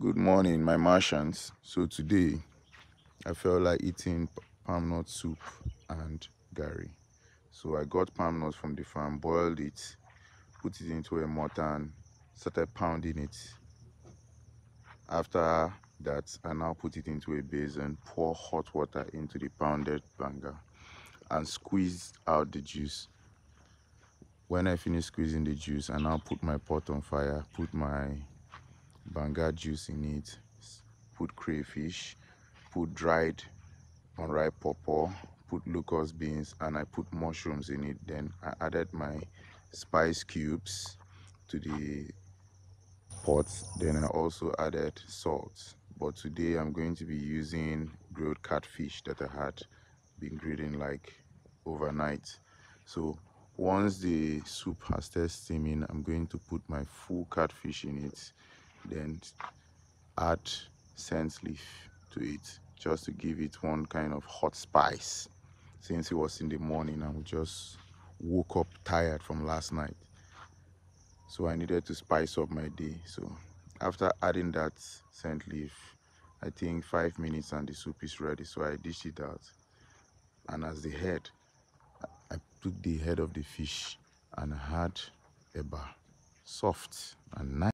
Good morning, my Martians. So today I felt like eating palm nut soup and gari. So I got palm nuts from the farm, boiled it, put it into a mortar and started pounding it. After that, I now put it into a basin, pour hot water into the pounded banga and squeeze out the juice. When I finish squeezing the juice, I now put my pot on fire, put my banga juice in it, put crayfish, put dried unripe pawpaw, put locust beans, and I put mushrooms in it. Then I added my spice cubes to the pot. Then I also added salt. But today I'm going to be using grilled catfish that I had been grilling like overnight. So once the soup has started steaming, I'm going to put my full catfish in it, then add scent leaf to it just to give it one kind of hot spice. Since it was in the morning, I just woke up tired from last night, so I needed to spice up my day. So after adding that scent leaf, I think 5 minutes and the soup is ready. So I dish it out, and as the head, I took the head of the fish and had eba, soft and nice.